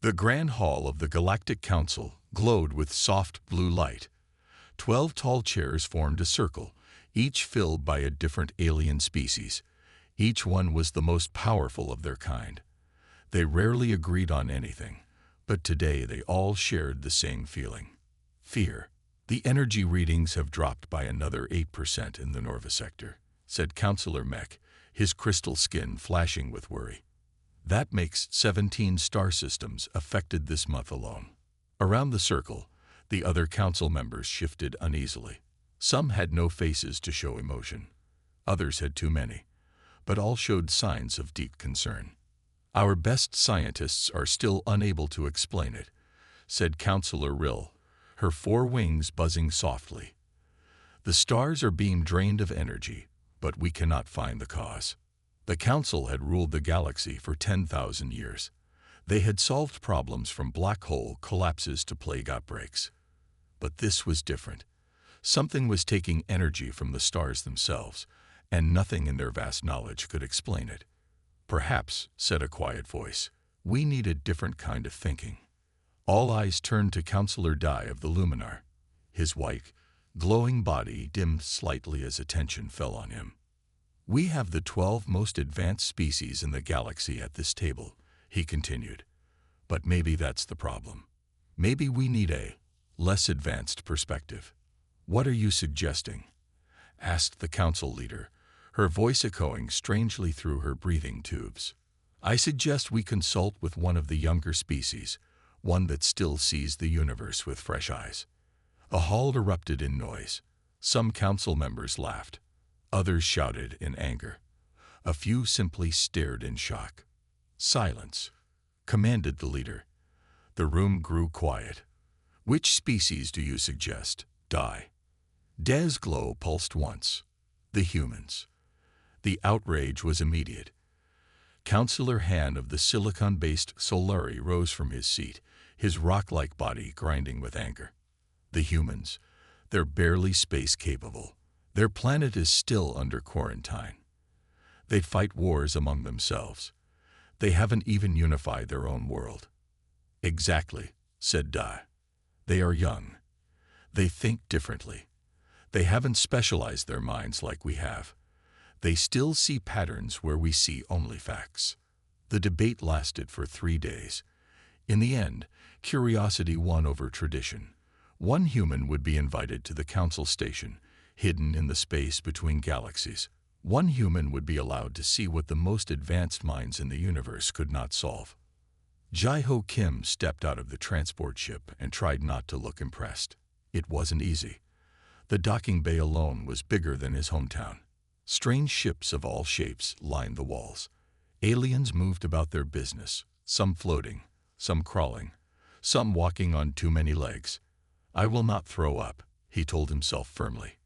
The Grand Hall of the Galactic Council glowed with soft blue light. 12 tall chairs formed a circle, each filled by a different alien species. Each one was the most powerful of their kind. They rarely agreed on anything, but today they all shared the same feeling: fear. "The energy readings have dropped by another 8% in the Norva sector," said Councillor Mech, his crystal skin flashing with worry. "That makes 17 star systems affected this month alone." Around the circle, the other council members shifted uneasily. Some had no faces to show emotion. Others had too many, but all showed signs of deep concern. "Our best scientists are still unable to explain it," said Councillor Rill, her 4 wings buzzing softly. "The stars are being drained of energy, but we cannot find the cause." The Council had ruled the galaxy for 10,000 years. They had solved problems from black hole collapses to plague outbreaks. But this was different. Something was taking energy from the stars themselves, and nothing in their vast knowledge could explain it. "Perhaps," said a quiet voice, "we need a different kind of thinking." All eyes turned to Councillor Dai of the Luminar. His white, glowing body dimmed slightly as attention fell on him. "We have the 12 most advanced species in the galaxy at this table," he continued. "But maybe that's the problem. Maybe we need a less advanced perspective." "What are you suggesting?" asked the council leader, her voice echoing strangely through her breathing tubes. "I suggest we consult with one of the younger species, one that still sees the universe with fresh eyes." A hall erupted in noise. Some council members laughed. Others shouted in anger. A few simply stared in shock. "Silence," commanded the leader. The room grew quiet. "Which species do you suggest, Dai?" Dai's glow pulsed once. "The humans." The outrage was immediate. Councillor Han of the silicon-based Solari rose from his seat, his rock-like body grinding with anger. "The humans. They're barely space-capable. Their planet is still under quarantine. They'd fight wars among themselves. They haven't even unified their own world." "Exactly," said Dai. "They are young. They think differently. They haven't specialized their minds like we have. They still see patterns where we see only facts." The debate lasted for 3 days. In the end, curiosity won over tradition. One human would be invited to the council station, hidden in the space between galaxies. One human would be allowed to see what the most advanced minds in the universe could not solve. Jai-Ho Kim stepped out of the transport ship and tried not to look impressed. It wasn't easy. The docking bay alone was bigger than his hometown. Strange ships of all shapes lined the walls. Aliens moved about their business, some floating, some crawling, some walking on too many legs. "I will not throw up," he told himself firmly.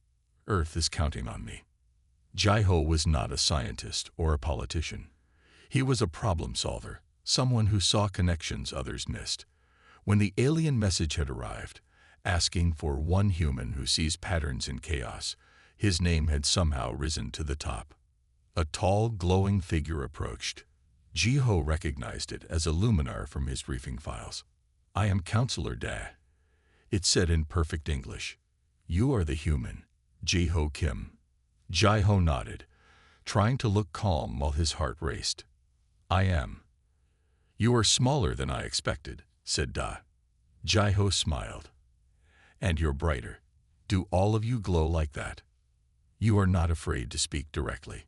"Earth is counting on me." Jai-Ho was not a scientist or a politician. He was a problem solver, someone who saw connections others missed. When the alien message had arrived, asking for one human who sees patterns in chaos, his name had somehow risen to the top. A tall, glowing figure approached. Jai-Ho recognized it as a luminar from his briefing files. "I am Councillor Dai," it said in perfect English. "You are the human, Jai-Ho Kim." Jai-Ho nodded, trying to look calm while his heart raced. "I am." "You are smaller than I expected," said Dai. Jai-Ho smiled. "And you're brighter. Do all of you glow like that?" "You are not afraid to speak directly."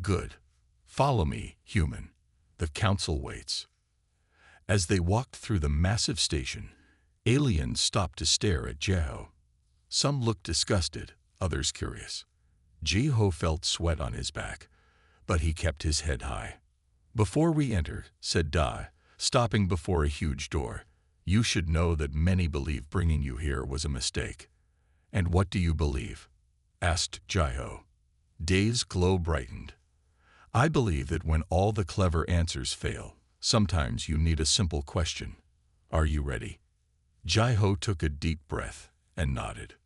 "Good. Follow me, human. The council waits." As they walked through the massive station, aliens stopped to stare at Jai-Ho. Some looked disgusted, others curious. Jai-Ho felt sweat on his back, but he kept his head high. "Before we enter," said Dai, stopping before a huge door, "you should know that many believe bringing you here was a mistake." "And what do you believe?" asked Jai-Ho. Dai's glow brightened. "I believe that when all the clever answers fail, sometimes you need a simple question. Are you ready?" Jai-Ho took a deep breath and nodded.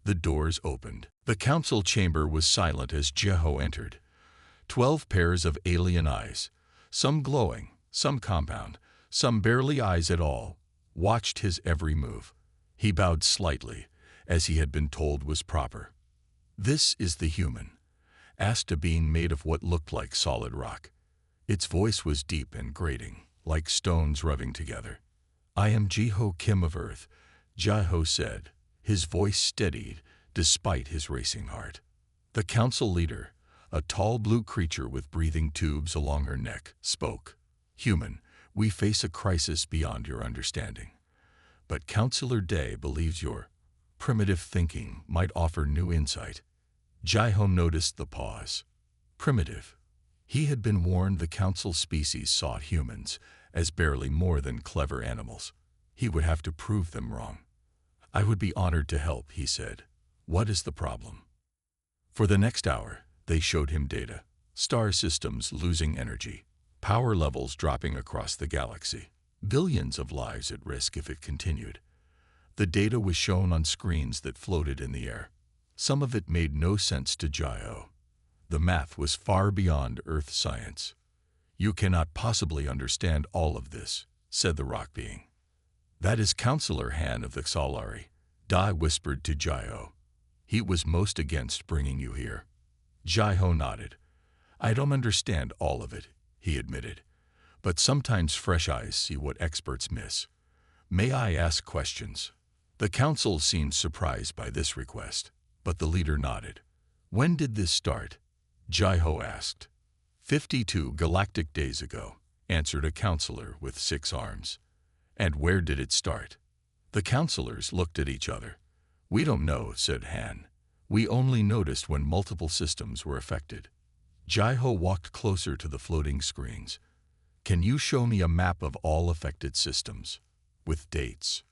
The doors opened. The council chamber was silent as Jai-Ho entered. 12 pairs of alien eyes, some glowing, some compound, some barely eyes at all, watched his every move. He bowed slightly, as he had been told was proper. "This is the human," asked a being made of what looked like solid rock. Its voice was deep and grating, like stones rubbing together. "I am Jiho Kim of Earth," Jiho said, his voice steadied despite his racing heart. The council leader, a tall blue creature with breathing tubes along her neck, spoke. "Human, we face a crisis beyond your understanding. But Councillor Day believes your primitive thinking might offer new insight." Jiho noticed the pause. Primitive. He had been warned the council species sought humans as barely more than clever animals. He would have to prove them wrong. "I would be honored to help," he said. "What is the problem?" For the next hour, they showed him data. Star systems losing energy, power levels dropping across the galaxy, billions of lives at risk if it continued. The data was shown on screens that floated in the air. Some of it made no sense to Jiho. The math was far beyond Earth science. "You cannot possibly understand all of this," said the rock being. "That is Councillor Han of the Solari," Dai whispered to Jiho. "He was most against bringing you here." Jiho nodded. "I don't understand all of it," he admitted. "But sometimes fresh eyes see what experts miss. May I ask questions?" The council seemed surprised by this request, but the leader nodded. "When did this start?" Jiho asked. 52 galactic days ago," answered a counselor with 6 arms. "And where did it start?" The counselors looked at each other. "We don't know," said Han. "We only noticed when multiple systems were affected." Jiho walked closer to the floating screens. "Can you show me a map of all affected systems? With dates?"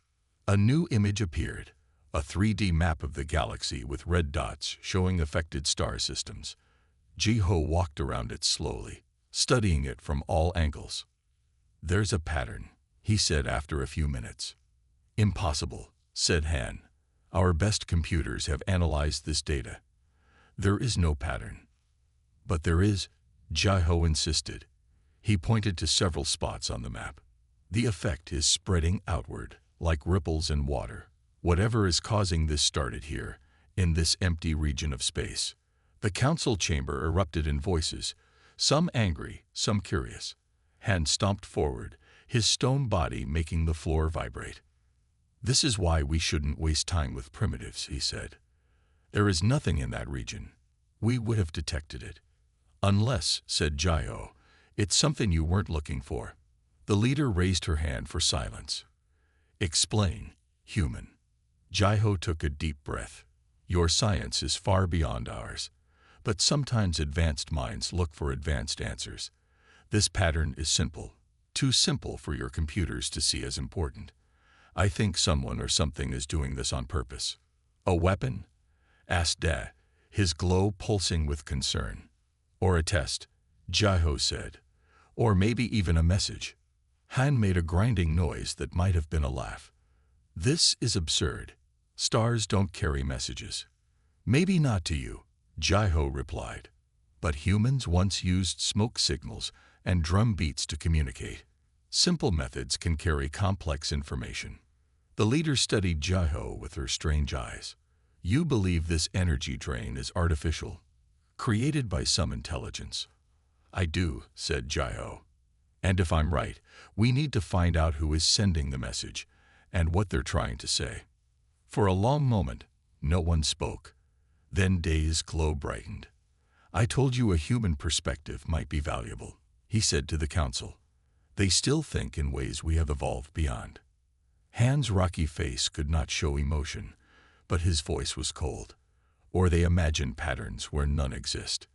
A new image appeared, a 3D map of the galaxy with red dots showing affected star systems. Jiho walked around it slowly, studying it from all angles. "There's a pattern," he said after a few minutes. "Impossible," said Han. "Our best computers have analyzed this data. There is no pattern." "But there is," Jiho insisted. He pointed to several spots on the map. "The effect is spreading outward, like ripples in water. Whatever is causing this started here, in this empty region of space." The council chamber erupted in voices, some angry, some curious. Han stomped forward, his stone body making the floor vibrate. "This is why we shouldn't waste time with primitives," he said. "There is nothing in that region. We would have detected it." "Unless," said Jiho, "it's something you weren't looking for." The leader raised her hand for silence. "Explain, human." Jiho took a deep breath. "Your science is far beyond ours. But sometimes advanced minds look for advanced answers. This pattern is simple, too simple for your computers to see as important. I think someone or something is doing this on purpose." "A weapon?" asked Da, his glow pulsing with concern. "Or a test," Jiho said. "Or maybe even a message." Han made a grinding noise that might have been a laugh. "This is absurd. Stars don't carry messages." "Maybe not to you," Jiho replied. "But humans once used smoke signals and drum beats to communicate. Simple methods can carry complex information." The leader studied Jiho with her strange eyes. "You believe this energy drain is artificial, created by some intelligence?" "I do," said Jiho. "And if I'm right, we need to find out who is sending the message and what they're trying to say." For a long moment, no one spoke. Then Day's glow brightened. "I told you a human perspective might be valuable," he said to the council. "They still think in ways we have evolved beyond." Han's rocky face could not show emotion, but his voice was cold. "Or they imagine patterns where none exist.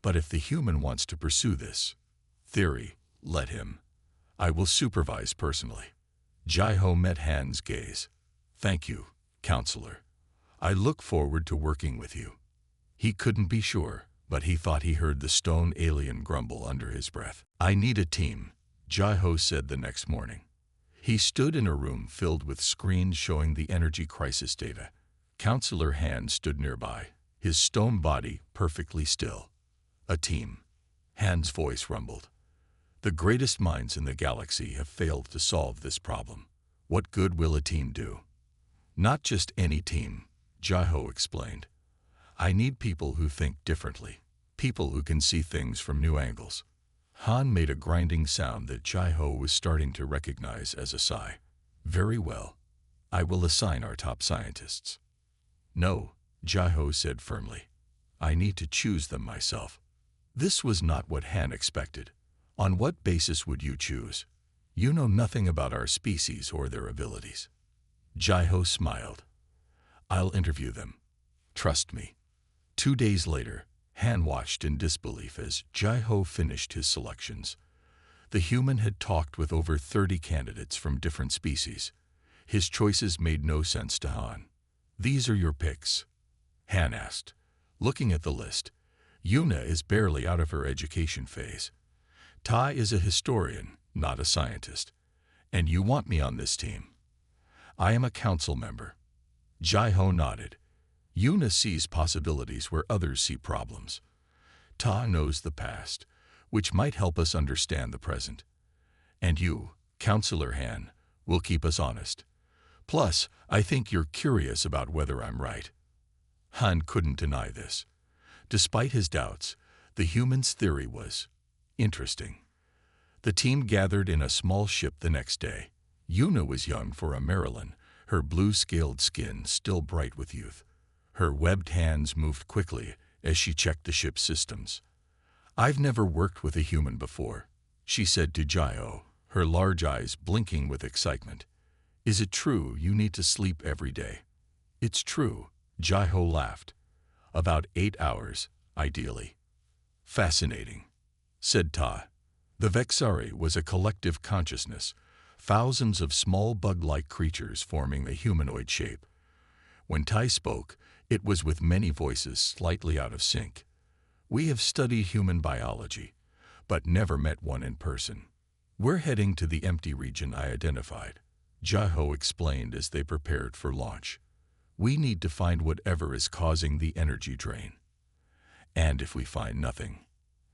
But if the human wants to pursue this theory, let him. I will supervise personally." Jiho met Han's gaze. "Thank you, counselor. I look forward to working with you." He couldn't be sure, but he thought he heard the stone alien grumble under his breath. "I need a team," Jiho said the next morning. He stood in a room filled with screens showing the energy crisis data. Counselor Han stood nearby, his stone body perfectly still. "A team," Han's voice rumbled. The greatest minds in the galaxy have failed to solve this problem. What good will a team do? Not just any team, Jai-Ho explained. I need people who think differently, people who can see things from new angles. Han made a grinding sound that Jai-Ho was starting to recognize as a sigh. Very well. I will assign our top scientists. No, Jai-Ho said firmly. I need to choose them myself. This was not what Han expected. On what basis would you choose? You know nothing about our species or their abilities. Jai-Ho smiled. I'll interview them. Trust me. 2 days later, Han watched in disbelief as Jai-Ho finished his selections. The human had talked with over 30 candidates from different species. His choices made no sense to Han. These are your picks? Han asked. Looking at the list, Yuna is barely out of her education phase. Tai is a historian, not a scientist. And you want me on this team? I am a council member. Jai-Ho nodded. Yuna sees possibilities where others see problems. Ta knows the past, which might help us understand the present. And you, Counselor Han, will keep us honest. Plus, I think you're curious about whether I'm right. Han couldn't deny this. Despite his doubts, the human's theory was interesting. The team gathered in a small ship the next day. Yuna was young for a Marilyn, her blue-scaled skin still bright with youth. Her webbed hands moved quickly as she checked the ship's systems. I've never worked with a human before, she said to Jai-Ho, her large eyes blinking with excitement. Is it true you need to sleep every day? It's true, Jai-Ho laughed. About 8 hours, ideally. Fascinating, said Ta. The Vexari was a collective consciousness, thousands of small bug-like creatures forming a humanoid shape. When Tai spoke, it was with many voices slightly out of sync. We have studied human biology, but never met one in person. We're heading to the empty region I identified, Jai-Ho explained as they prepared for launch. We need to find whatever is causing the energy drain. And if we find nothing?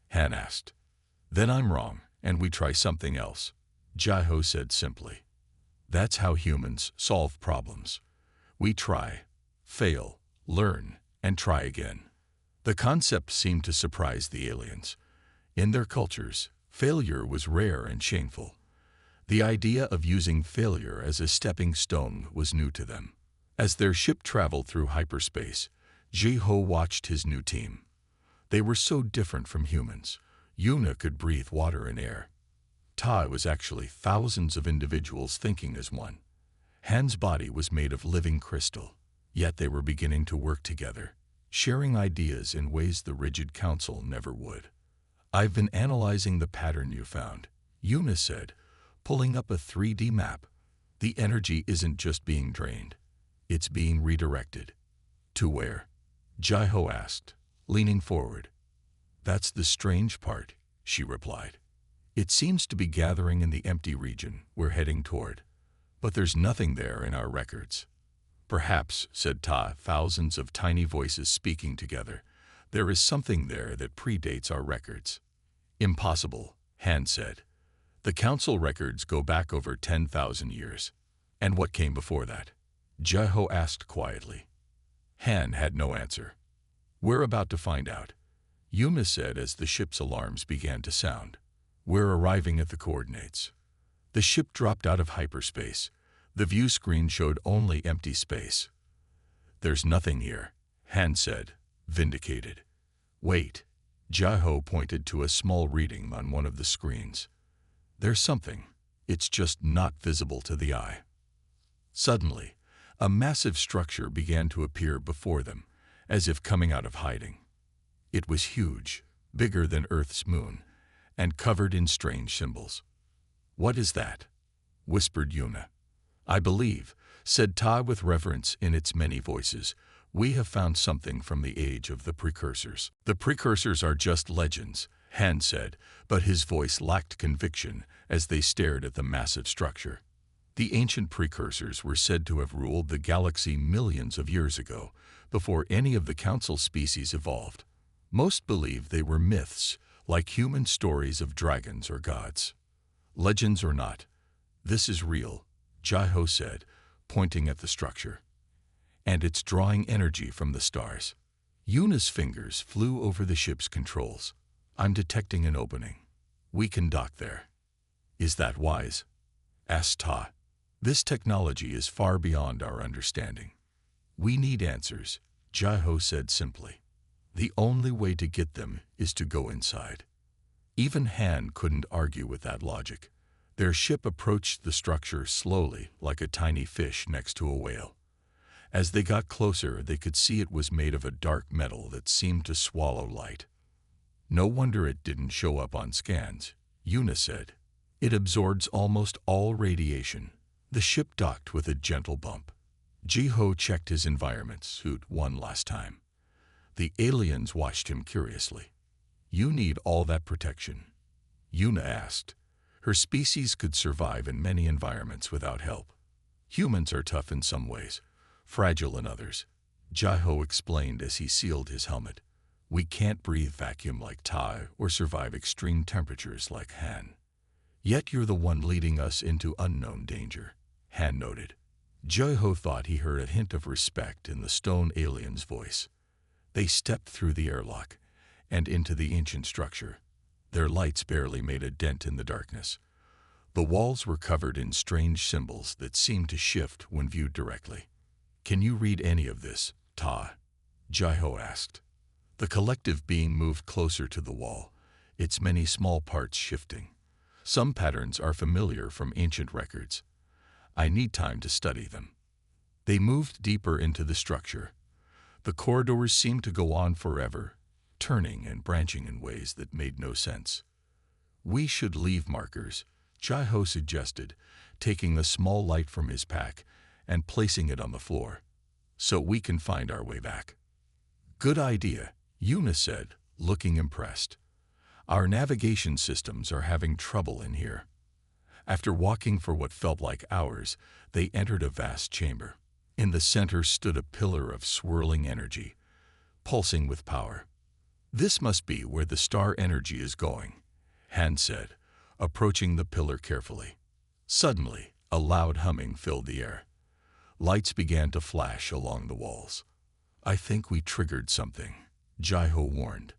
Han asked. Then I'm wrong, and we try something else, Jai-Ho said simply. That's how humans solve problems. We try, fail, learn, and try again. The concept seemed to surprise the aliens. In their cultures, failure was rare and shameful. The idea of using failure as a stepping stone was new to them. As their ship traveled through hyperspace, Jai-Ho watched his new team. They were so different from humans. Yuna could breathe water and air. Ta was actually thousands of individuals thinking as one. Han's body was made of living crystal, yet they were beginning to work together, sharing ideas in ways the rigid council never would. I've been analyzing the pattern you found, Yuna said, pulling up a 3D map. The energy isn't just being drained. It's being redirected. To where? Jai-Ho asked, leaning forward. That's the strange part, she replied. It seems to be gathering in the empty region we're heading toward, but there's nothing there in our records. Perhaps, said Ta, thousands of tiny voices speaking together, there is something there that predates our records. Impossible, Han said. The council records go back over 10,000 years. And what came before that? Jai-Ho asked quietly. Han had no answer. We're about to find out, Yuna said as the ship's alarms began to sound. We're arriving at the coordinates. The ship dropped out of hyperspace. The view screen showed only empty space. There's nothing here, Han said, vindicated. Wait, Jai-Ho pointed to a small reading on one of the screens. There's something. It's just not visible to the eye. Suddenly, a massive structure began to appear before them, as if coming out of hiding. It was huge, bigger than Earth's moon, and covered in strange symbols. What is that? Whispered Yuna. I believe, said Ta with reverence in its many voices, we have found something from the age of the precursors. The precursors are just legends, Han said, but his voice lacked conviction as they stared at the massive structure. The ancient precursors were said to have ruled the galaxy millions of years ago, before any of the council species evolved. Most believe they were myths, like human stories of dragons or gods. Legends or not, this is real, Jai-Ho said, pointing at the structure. And it's drawing energy from the stars. Yuna's fingers flew over the ship's controls. I'm detecting an opening. We can dock there. Is that wise? Asked Ta. This technology is far beyond our understanding. We need answers, Jai-Ho said simply. The only way to get them is to go inside. Even Han couldn't argue with that logic. Their ship approached the structure slowly, like a tiny fish next to a whale. As they got closer, they could see it was made of a dark metal that seemed to swallow light. No wonder it didn't show up on scans, Yuna said. It absorbs almost all radiation. The ship docked with a gentle bump. Ji-Ho checked his environment suit one last time. The aliens watched him curiously. You need all that protection? Yuna asked. Her species could survive in many environments without help. Humans are tough in some ways, fragile in others, Jai-Ho explained as he sealed his helmet. We can't breathe vacuum like Tai or survive extreme temperatures like Han. Yet you're the one leading us into unknown danger, Han noted. Jai-Ho thought he heard a hint of respect in the stone alien's voice. They stepped through the airlock and into the ancient structure. Their lights barely made a dent in the darkness. The walls were covered in strange symbols that seemed to shift when viewed directly. Can you read any of this, Ta? Jai-Ho asked. The collective being moved closer to the wall, its many small parts shifting. Some patterns are familiar from ancient records. I need time to study them. They moved deeper into the structure. The corridors seemed to go on forever, turning and branching in ways that made no sense. We should leave markers, Jai-Ho suggested, taking a small light from his pack and placing it on the floor, so we can find our way back. Good idea, Yuna said, looking impressed. Our navigation systems are having trouble in here. After walking for what felt like hours, they entered a vast chamber. In the center stood a pillar of swirling energy, pulsing with power. This must be where the star energy is going, Han said, approaching the pillar carefully. Suddenly, a loud humming filled the air. Lights began to flash along the walls. I think we triggered something, Jai-Ho warned.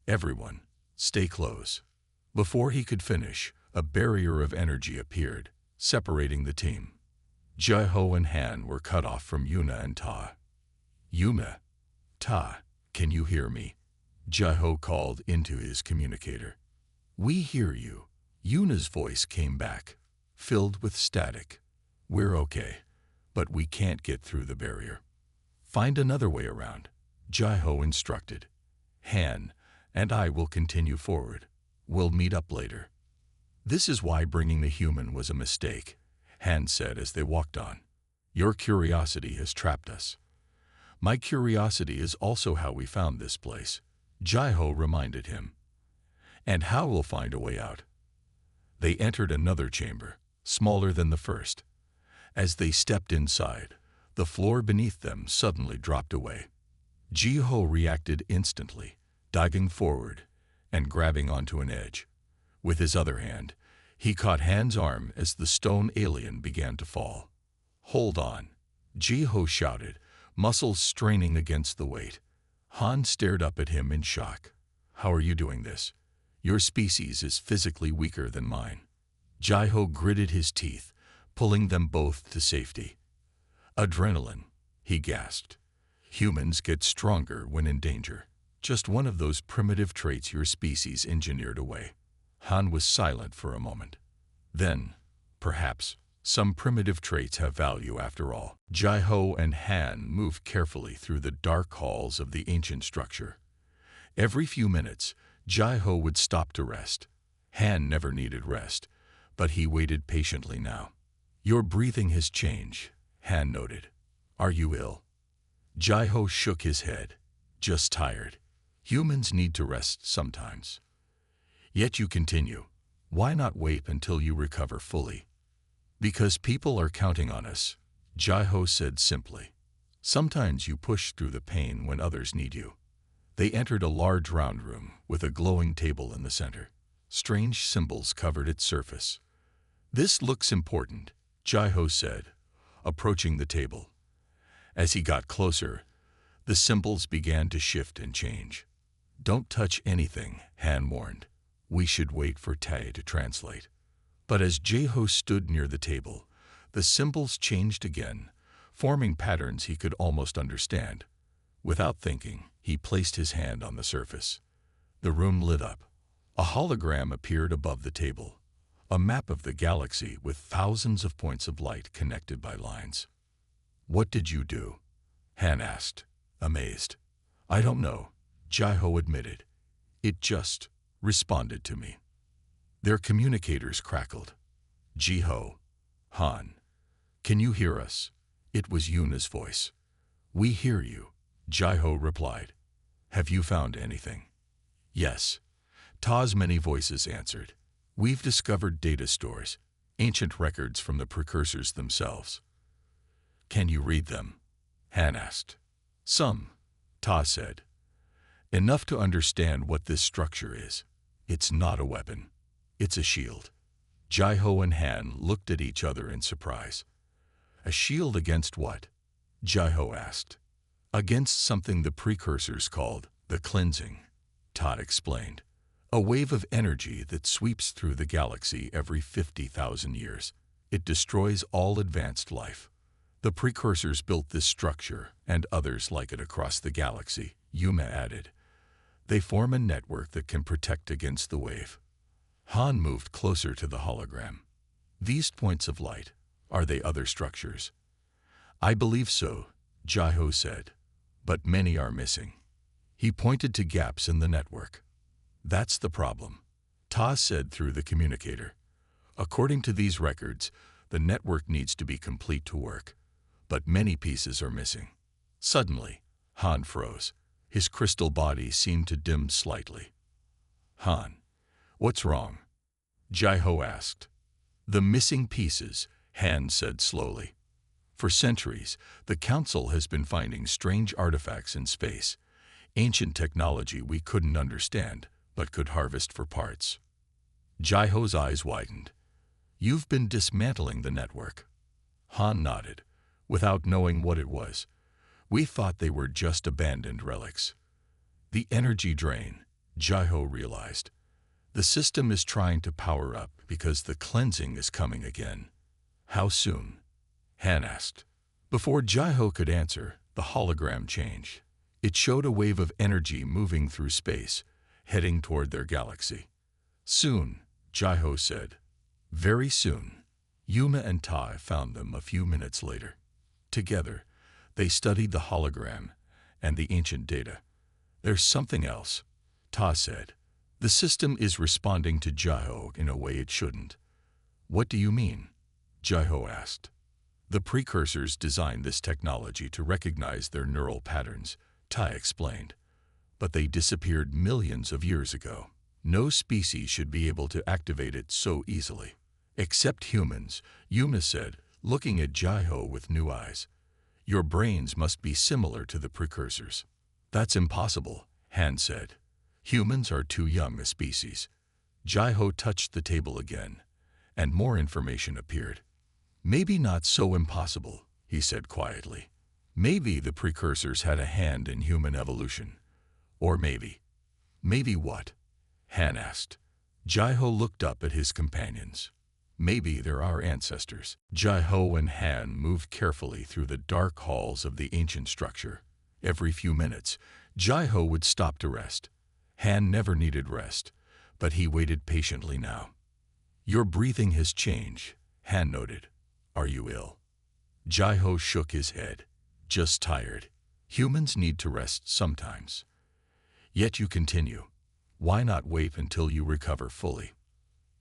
Everyone, stay close. Before he could finish, a barrier of energy appeared, separating the team. Jai-Ho and Han were cut off from Yuna and Ta. Yuna, Ta, can you hear me? Jai-Ho called into his communicator. We hear you. Yuna's voice came back, filled with static. We're okay, but we can't get through the barrier. Find another way around, Jai-Ho instructed. Han and I will continue forward. We'll meet up later. This is why bringing the human was a mistake, Han said as they walked on. Your curiosity has trapped us. My curiosity is also how we found this place, Jai-Ho reminded him. And how we'll find a way out. They entered another chamber, smaller than the first. As they stepped inside, the floor beneath them suddenly dropped away. Ji-Ho reacted instantly, diving forward and grabbing onto an edge. With his other hand, he caught Han's arm as the stone alien began to fall. Hold on, Ji-Ho shouted, muscles straining against the weight. Han stared up at him in shock. How are you doing this? Your species is physically weaker than mine. Jai-Ho gritted his teeth, pulling them both to safety. Adrenaline, he gasped. Humans get stronger when in danger. Just one of those primitive traits your species engineered away. Han was silent for a moment. Then, perhaps, some primitive traits have value after all. Jai-Ho and Han moved carefully through the dark halls of the ancient structure. Every few minutes, Jai-Ho would stop to rest. Han never needed rest, but he waited patiently now. Your breathing has changed, Han noted. Are you ill? Jai-Ho shook his head. Just tired. Humans need to rest sometimes. Yet you continue. Why not wait until you recover fully? Because people are counting on us, Jai-Ho said simply. Sometimes you push through the pain when others need you. They entered a large round room with a glowing table in the center. Strange symbols covered its surface. "This looks important," Jai-Ho said, approaching the table. As he got closer, the symbols began to shift and change. "Don't touch anything," Han warned. "We should wait for Tai to translate." But as Jai-Ho stood near the table, the symbols changed again, forming patterns he could almost understand. Without thinking, he placed his hand on the surface. The room lit up. A hologram appeared above the table, a map of the galaxy with thousands of points of light connected by lines. "What did you do?" Han asked, amazed. "I don't know," Jai-Ho admitted. "It just responded to me." Their communicators crackled. "Jai-Ho, Han, can you hear us?" It was Yuna's voice. "We hear you," Jai-Ho replied. "Have you found anything?" "Yes," Ta's many voices answered. "We've discovered data stores, ancient records from the precursors themselves." "Can you read them?" Han asked. "Some," Ta said. "Enough to understand what this structure is. It's not a weapon. It's a shield." Jai-Ho and Han looked at each other in surprise. "A shield against what?" Jai-Ho asked. "Against something the precursors called the cleansing," Ta explained. "A wave of energy that sweeps through the galaxy every 50,000 years. It destroys all advanced life. The precursors built this structure and others like it across the galaxy," Yuma added. "They form a network that can protect against the wave." Han moved closer to the hologram. "These points of light, are they other structures?" "I believe so," Jai-Ho said, "but many are missing." He pointed to gaps in the network. "That's the problem," Ta said through the communicator. "According to these records, the network needs to be complete to work, but many pieces are missing." Suddenly, Han froze. His crystal body seemed to dim slightly. "Han, what's wrong?" Jai-Ho asked. "The missing pieces," Han said slowly. "For centuries, the Council has been finding strange artifacts in space, ancient technology we couldn't understand, but could harvest for parts." Jai-Ho's eyes widened. "You've been dismantling the network." Han nodded, without knowing what it was. "We thought they were just abandoned relics." "The energy drain," Jai-Ho realized. "The system is trying to power up because the cleansing is coming again." "How soon?" Han asked. Before Jai-Ho could answer, the hologram changed. It showed a wave of energy moving through space, heading toward their galaxy. "Soon," Jai-Ho said. "Very soon." Yuma and Tai found them a few minutes later. Together, they studied the hologram and the ancient data. "There's something else," Ta said. "The system is responding to Jai-Ho in a way it shouldn't." "What do you mean?" Jai-Ho asked. "The precursors designed this technology to recognize their neural patterns," Tai explained. "But they disappeared millions of years ago. No species should be able to activate it so easily." "Except humans," Yuma said, looking at Jai-Ho with new eyes. "Your brains must be similar to the precursors." "That's impossible," Han said. "Humans are too young a species." Jai-Ho touched the table again, and more information appeared. "Maybe not so impossible," he said quietly. "Maybe the precursors had a hand in human evolution. Or maybe..." "Maybe what?" Han asked. Jai-Ho looked up at his companions. "Maybe they're our ancestors." Jai-Ho and Han moved carefully through the dark halls of the ancient structure. Every few minutes, Jai-Ho would stop to rest. Han never needed rest, but he waited patiently now. "Your breathing has changed," Han noted. "Are you ill?" Jai-Ho shook his head. "Just tired. Humans need to rest sometimes." "Yet you continue. Why not wait until you recover fully?"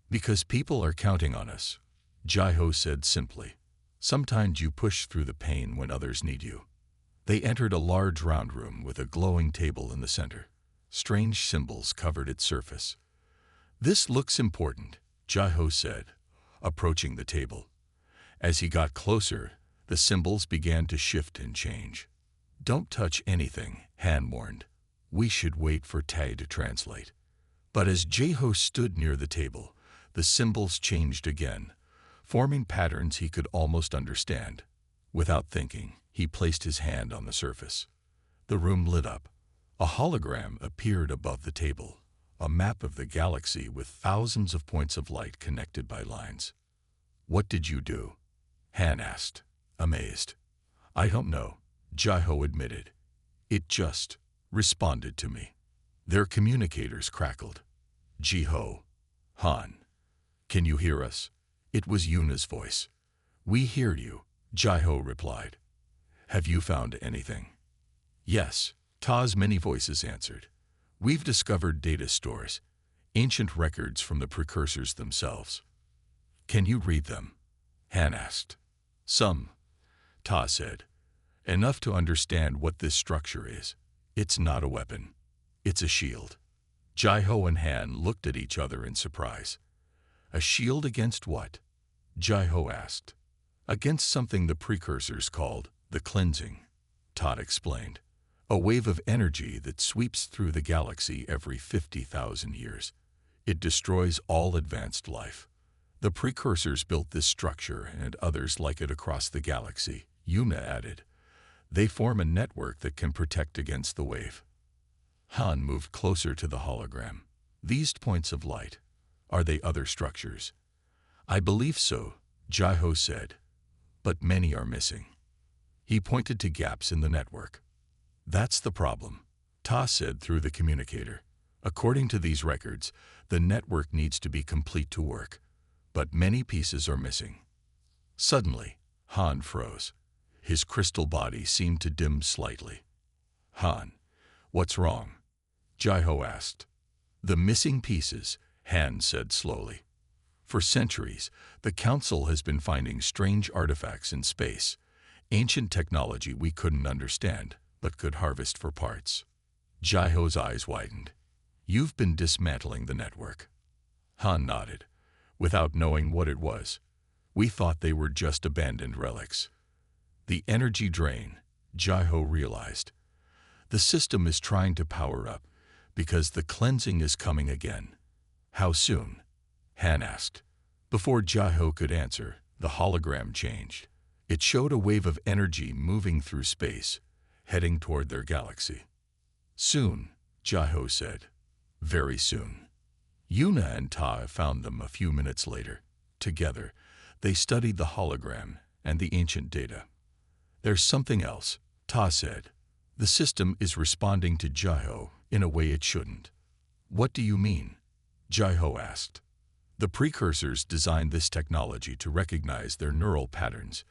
"Because people are counting on us," Jai-Ho said simply. "Sometimes you push through the pain when others need you." They entered a large round room with a glowing table in the center. Strange symbols covered its surface. "This looks important," Jai-Ho said, approaching the table. As he got closer, the symbols began to shift and change. "Don't touch anything," Han warned. We should wait for Tai to translate. But as Jeho stood near the table, the symbols changed again, forming patterns he could almost understand. Without thinking, he placed his hand on the surface. The room lit up. A hologram appeared above the table, a map of the galaxy with thousands of points of light connected by lines. "What did you do?" Han asked, amazed. "I don't know," Jeho admitted. "It just responded to me." Their communicators crackled. "Jeho, Han, can you hear us?" It was Yuna's voice. "We hear you," Jeho replied. "Have you found anything?" "Yes," Ta's many voices answered. "We've discovered data stores, ancient records from the precursors themselves." "Can you read them?" Han asked. "Some," Ta said. "Enough to understand what this structure is. It's not a weapon. It's a shield." Jeho and Han looked at each other in surprise. "A shield against what?" Jeho asked. "Against something the precursors called the cleansing," Todd explained. "A wave of energy that sweeps through the galaxy every 50,000 years. It destroys all advanced life. The precursors built this structure and others like it across the galaxy," Yuna added. "They form a network that can protect against the wave." Han moved closer to the hologram. "These points of light, are they other structures?" "I believe so," Jeho said, "but many are missing." He pointed to gaps in the network. "That's the problem," Ta said through the communicator. "According to these records, the network needs to be complete to work, but many pieces are missing." Suddenly, Han froze. His crystal body seemed to dim slightly. "Han, what's wrong?" Jeho asked. "The missing pieces," Han said slowly. "For centuries, the Council has been finding strange artifacts in space, ancient technology we couldn't understand, but could harvest for parts." Jeho's eyes widened. "You've been dismantling the network." Han nodded, without knowing what it was. "We thought they were just abandoned relics." The energy drain, Jeho realized. The system is trying to power up, because the cleansing is coming again. "How soon?" Han asked. Before Jeho could answer, the hologram changed. It showed a wave of energy moving through space, heading toward their galaxy. "Soon," Jeho said. "Very soon." Yuna and Ta found them a few minutes later. Together, they studied the hologram and the ancient data. "There's something else," Ta said. "The system is responding to Jeho in a way it shouldn't." "What do you mean?" Jeho asked. "The precursors designed this technology to recognize their neural patterns,"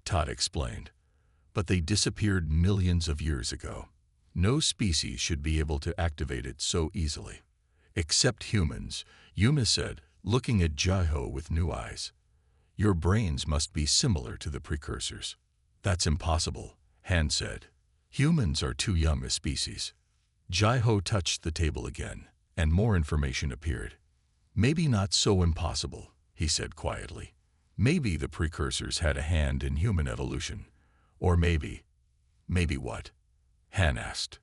Todd explained. "But they disappeared millions of years ago. No species should be able to activate it so easily. Except humans," Yuna said, looking at Jeho with new eyes. "Your brains must be similar to the precursors." "That's impossible," Han said. "Humans are too young a species." Jeho touched the table again, and more information appeared. "Maybe not so impossible," he said quietly. "Maybe the precursors had a hand in human evolution. Or maybe..." "Maybe what?" Han asked.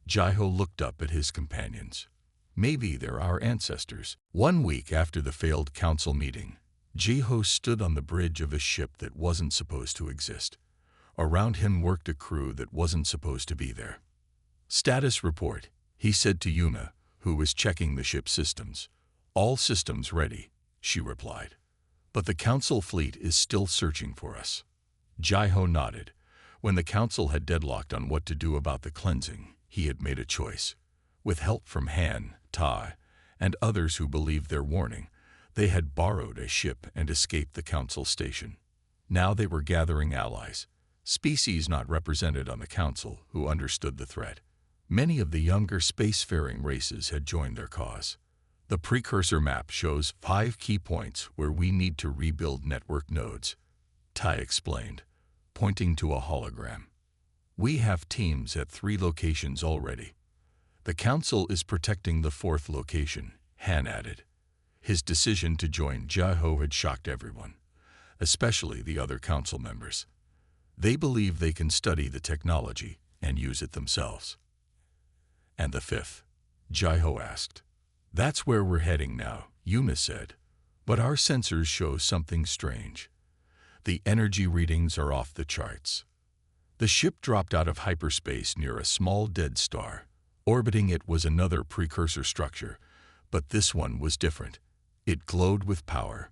Jeho looked up at his companions. "Maybe they're our ancestors." 1 week after the failed council meeting, Jeho stood on the bridge of a ship that wasn't supposed to exist. Around him worked a crew that wasn't supposed to be there. "Status report," he said to Yuna, who was checking the ship's systems. "All systems ready," she replied. "But the council fleet is still searching for us." Jeho nodded. When the council had deadlocked on what to do about the cleansing, he had made a choice. With help from Han, Ta, and others who believed their warning, they had borrowed a ship and escaped the council station. Now they were gathering allies, species not represented on the council, who understood the threat. Many of the younger spacefaring races had joined their cause. "The precursor map shows 5 key points where we need to rebuild network nodes," Tai explained, pointing to a hologram. "We have teams at 3 locations already. The council is protecting the 4th location," Han added. His decision to join Jeho had shocked everyone, especially the other council members. They believe they can study the technology and use it themselves. And the fifth? Jai-Ho asked. That's where we're heading now, Yuna said. But our sensors show something strange. The energy readings are off the charts. The ship dropped out of hyperspace near a small dead star. Orbiting it was another precursor structure, but this one was different. It glowed with power.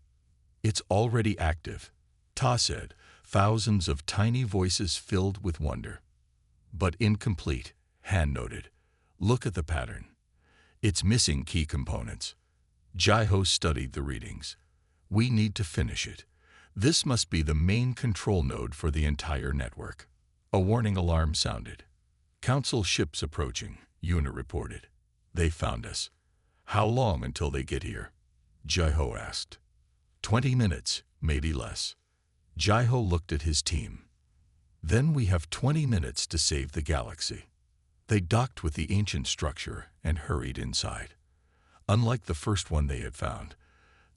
It's already active, Ta said, thousands of tiny voices filled with wonder. But incomplete, Han noted. Look at the pattern. It's missing key components. Jai-Ho studied the readings. We need to finish it. This must be the main control node for the entire network. A warning alarm sounded. Council ships approaching, Yuna reported. They found us. How long until they get here? Jai-Ho asked. 20 minutes, maybe less. Jai-Ho looked at his team. Then we have 20 minutes to save the galaxy. They docked with the ancient structure and hurried inside. Unlike the first one they had found,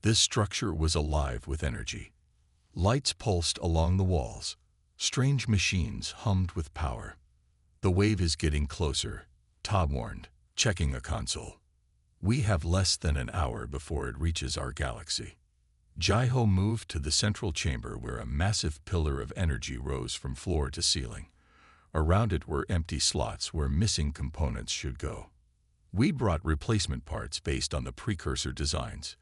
this structure was alive with energy. Lights pulsed along the walls. Strange machines hummed with power. The wave is getting closer, Ta warned, checking a console. We have less than an hour before it reaches our galaxy. Jai-Ho moved to the central chamber where a massive pillar of energy rose from floor to ceiling. Around it were empty slots where missing components should go. We brought replacement parts based on the precursor designs,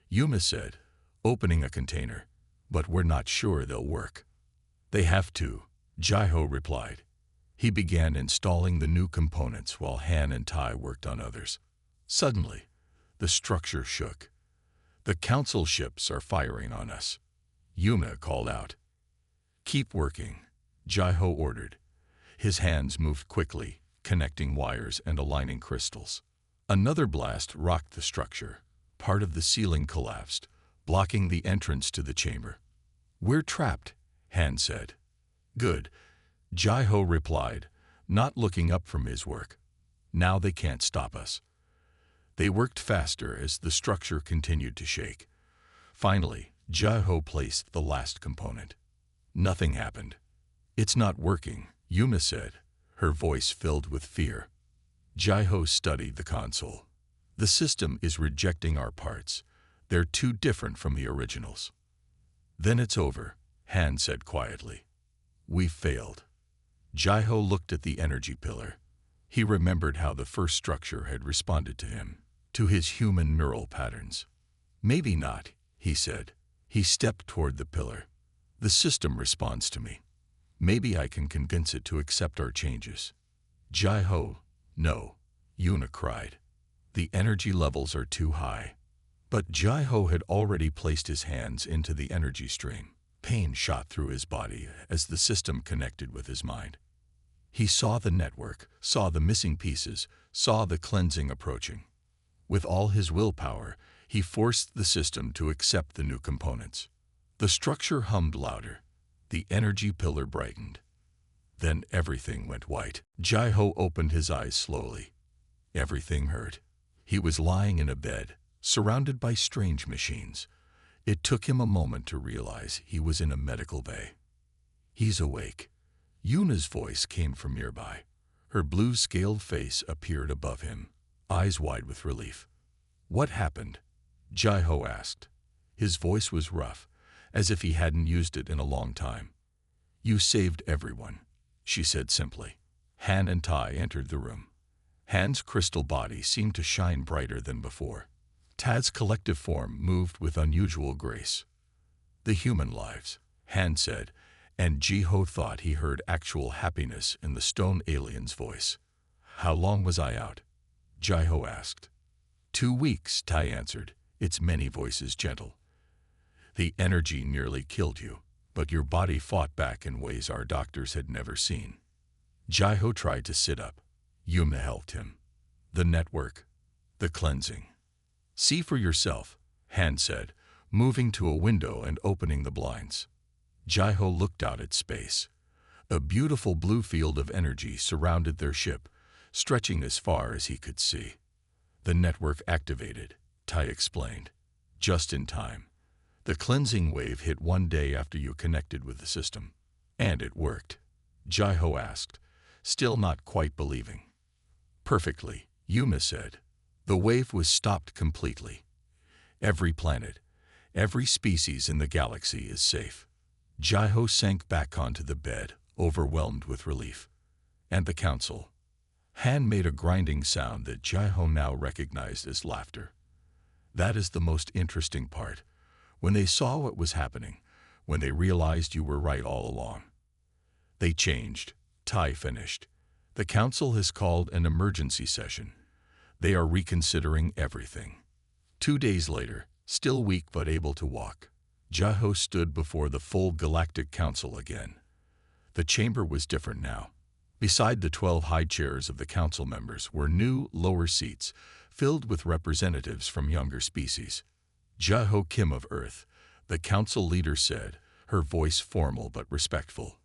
Yuma said, opening a container, but we're not sure they'll work. They have to, Jai-Ho replied. He began installing the new components while Han and Tai worked on others. Suddenly, the structure shook. The council ships are firing on us, Yuma called out. Keep working, Jai-Ho ordered. His hands moved quickly, connecting wires and aligning crystals. Another blast rocked the structure. Part of the ceiling collapsed, blocking the entrance to the chamber. We're trapped, Han said. Good, Jai-Ho replied, not looking up from his work. Now they can't stop us. They worked faster as the structure continued to shake. Finally, Jai-Ho placed the last component. Nothing happened. It's not working, Yuma said, her voice filled with fear. Jai-Ho studied the console. The system is rejecting our parts. They're too different from the originals. Then it's over, Han said quietly. We failed. Jai-Ho looked at the energy pillar. He remembered how the first structure had responded to him, to his human neural patterns. Maybe not, he said. He stepped toward the pillar. The system responds to me. Maybe I can convince it to accept our changes. Jai-Ho, no, Yuna cried. The energy levels are too high. But Jai-Ho had already placed his hands into the energy stream. Pain shot through his body as the system connected with his mind. He saw the network, saw the missing pieces, saw the cleansing approaching. With all his willpower, he forced the system to accept the new components. The structure hummed louder. The energy pillar brightened. Then everything went white. Jai-Ho opened his eyes slowly. Everything hurt. He was lying in a bed, surrounded by strange machines. It took him a moment to realize he was in a medical bay. He's awake. Yuna's voice came from nearby. Her blue-scaled face appeared above him, eyes wide with relief. What happened? Jai-Ho asked. His voice was rough, as if he hadn't used it in a long time. You saved everyone, she said simply. Han and Tai entered the room. Han's crystal body seemed to shine brighter than before. Tai's collective form moved with unusual grace. The human lives, Han said, and Jai-Ho thought he heard actual happiness in the stone alien's voice. How long was I out? Jai-Ho asked. 2 weeks, Tai answered, its many voices gentle. The energy nearly killed you, but your body fought back in ways our doctors had never seen. Jai-Ho tried to sit up. Yuma helped him. The network, the cleansing. See for yourself, Han said, moving to a window and opening the blinds. Jai-Ho looked out at space. A beautiful blue field of energy surrounded their ship, stretching as far as he could see. The network activated, Tai explained. Just in time. The cleansing wave hit 1 day after you connected with the system. And it worked. Jai-Ho asked, still not quite believing. Perfectly, Yuma said. The wave was stopped completely. Every planet, every species in the galaxy is safe. Jaiho sank back onto the bed, overwhelmed with relief. And the council? Han made a grinding sound that Jaiho now recognized as laughter. That is the most interesting part. When they saw what was happening, when they realized you were right all along. They changed. Tai finished. The council has called an emergency session. They are reconsidering everything. 2 days later, still weak but able to walk, Jaiho stood before the full Galactic Council again. The chamber was different now. Beside the 12 high chairs of the council members were new, lower seats, filled with representatives from younger species. Jaiho Kim of Earth, the council leader said, her voice formal but respectful.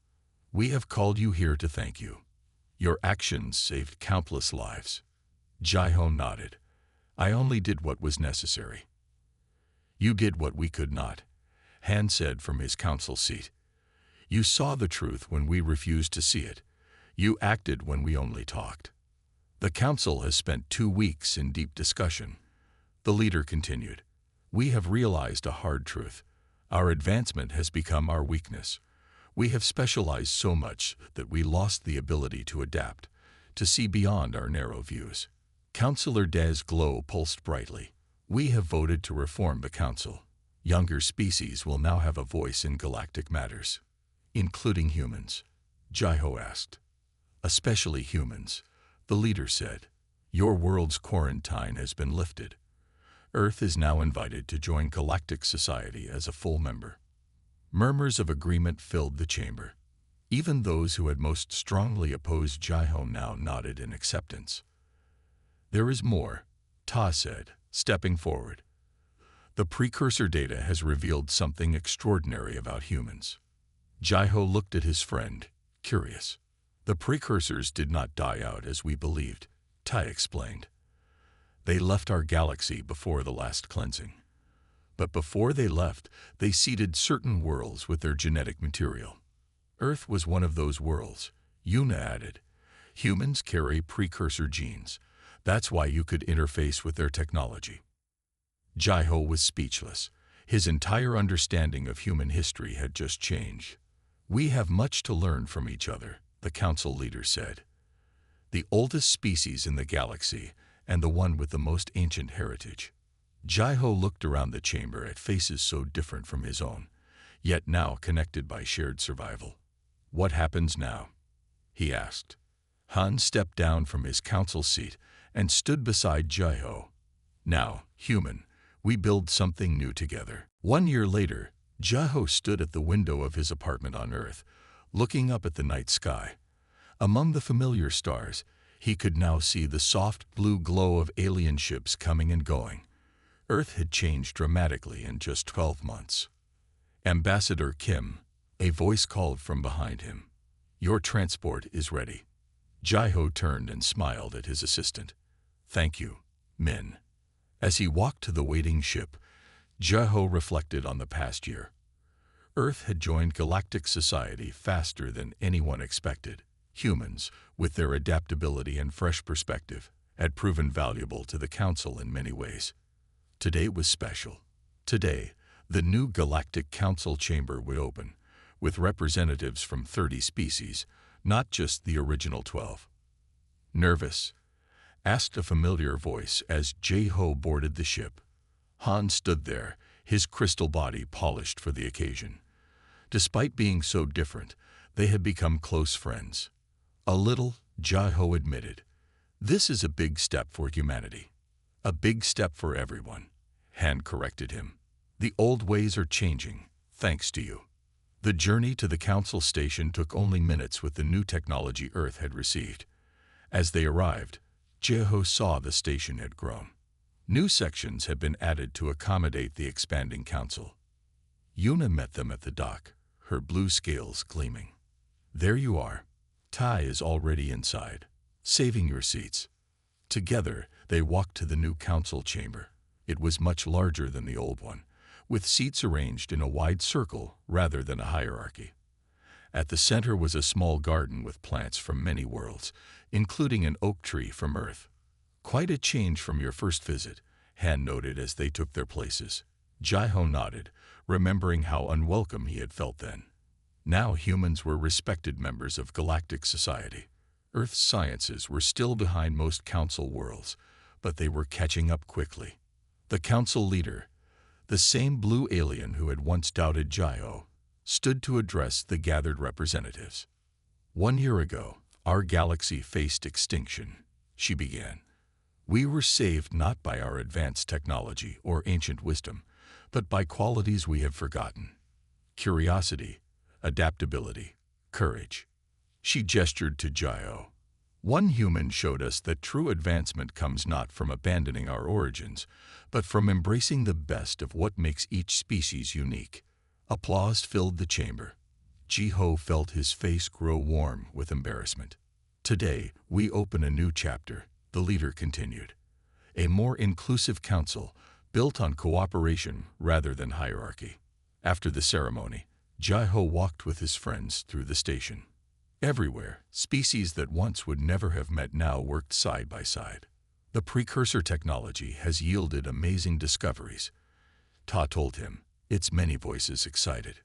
We have called you here to thank you. Your actions saved countless lives. Jaiho nodded. I only did what was necessary. You did what we could not, Han said from his council seat. You saw the truth when we refused to see it. You acted when we only talked. The council has spent 2 weeks in deep discussion. The leader continued. We have realized a hard truth. Our advancement has become our weakness. We have specialized so much that we lost the ability to adapt, to see beyond our narrow views. Councillor Des glow pulsed brightly. We have voted to reform the council. Younger species will now have a voice in galactic matters. Including humans? Jaiho asked. Especially humans, the leader said. Your world's quarantine has been lifted. Earth is now invited to join galactic society as a full member. Murmurs of agreement filled the chamber. Even those who had most strongly opposed Jaiho now nodded in acceptance. There is more, Ta said, stepping forward. The precursor data has revealed something extraordinary about humans. Jaiho looked at his friend, curious. The precursors did not die out as we believed, Tai explained. They left our galaxy before the last cleansing. But before they left, they seeded certain worlds with their genetic material. Earth was one of those worlds, Yuna added. Humans carry precursor genes. That's why you could interface with their technology. Jaiho was speechless. His entire understanding of human history had just changed. We have much to learn from each other, the council leader said. The oldest species in the galaxy and the one with the most ancient heritage. Jaiho looked around the chamber at faces so different from his own, yet now connected by shared survival. What happens now? He asked. Han stepped down from his council seat and stood beside Jaiho. Now, human, we build something new together. 1 year later, Jaiho stood at the window of his apartment on Earth, looking up at the night sky. Among the familiar stars, he could now see the soft blue glow of alien ships coming and going. Earth had changed dramatically in just 12 months. Ambassador Kim, a voice called from behind him. Your transport is ready. Jaiho turned and smiled at his assistant. Thank you, Min. As he walked to the waiting ship, Jaiho reflected on the past year. Earth had joined galactic society faster than anyone expected. Humans, with their adaptability and fresh perspective, had proven valuable to the Council in many ways. Today was special. Today, the new Galactic Council chamber would open, with representatives from 30 species, not just the original 12. Nervous? Asked a familiar voice as Jaiho boarded the ship. Han stood there, his crystal body polished for the occasion. Despite being so different, they had become close friends. A little, Jaiho admitted. This is a big step for humanity. A big step for everyone. Han corrected him. The old ways are changing, thanks to you. The journey to the council station took only minutes with the new technology Earth had received. As they arrived, Jaiho saw the station had grown. New sections had been added to accommodate the expanding council. Yuna met them at the dock, her blue scales gleaming. There you are. Tai is already inside, saving your seats. Together, they walked to the new council chamber. It was much larger than the old one, with seats arranged in a wide circle rather than a hierarchy. At the center was a small garden with plants from many worlds, including an oak tree from Earth. Quite a change from your first visit, Han noted as they took their places. Jai-Ho nodded, remembering how unwelcome he had felt then. Now humans were respected members of galactic society. Earth's sciences were still behind most council worlds, but they were catching up quickly. The council leader, the same blue alien who had once doubted Jai-Ho, stood to address the gathered representatives. 1 year ago, our galaxy faced extinction, she began. We were saved not by our advanced technology or ancient wisdom, but by qualities we have forgotten. Curiosity, adaptability, courage. She gestured to Jai-Ho. One human showed us that true advancement comes not from abandoning our origins, but from embracing the best of what makes each species unique. Applause filled the chamber. Jai-Ho felt his face grow warm with embarrassment. Today, we open a new chapter, the leader continued. A more inclusive council, built on cooperation rather than hierarchy. After the ceremony, Jai-Ho walked with his friends through the station. Everywhere, species that once would never have met now worked side by side. The precursor technology has yielded amazing discoveries, Ta told him, its many voices excited.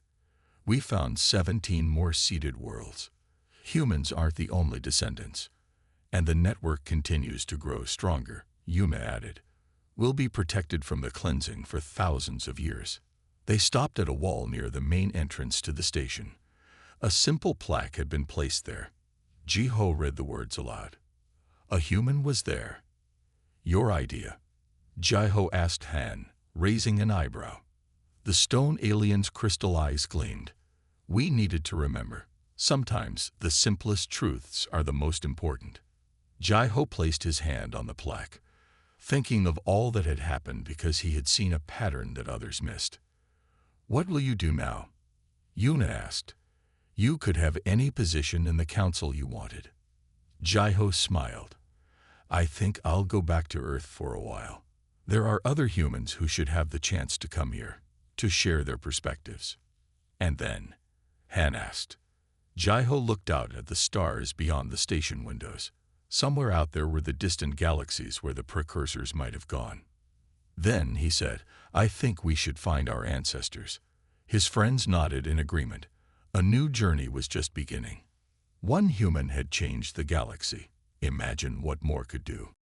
We found 17 more seeded worlds. Humans aren't the only descendants. And the network continues to grow stronger, Yuma added. We'll be protected from the cleansing for thousands of years. They stopped at a wall near the main entrance to the station. A simple plaque had been placed there. Jai-Ho read the words aloud. A human was there. Your idea? Jai-Ho asked Han, raising an eyebrow. The stone alien's crystal eyes gleamed. We needed to remember. Sometimes the simplest truths are the most important. Jai-Ho placed his hand on the plaque, thinking of all that had happened because he had seen a pattern that others missed. What will you do now? Yuna asked. You could have any position in the council you wanted. Jai-Ho smiled. I think I'll go back to Earth for a while. There are other humans who should have the chance to come here, to share their perspectives. And then, Han asked. Jai-Ho looked out at the stars beyond the station windows. Somewhere out there were the distant galaxies where the precursors might have gone. Then, he said, I think we should find our ancestors. His friends nodded in agreement. A new journey was just beginning. One human had changed the galaxy. Imagine what more could do.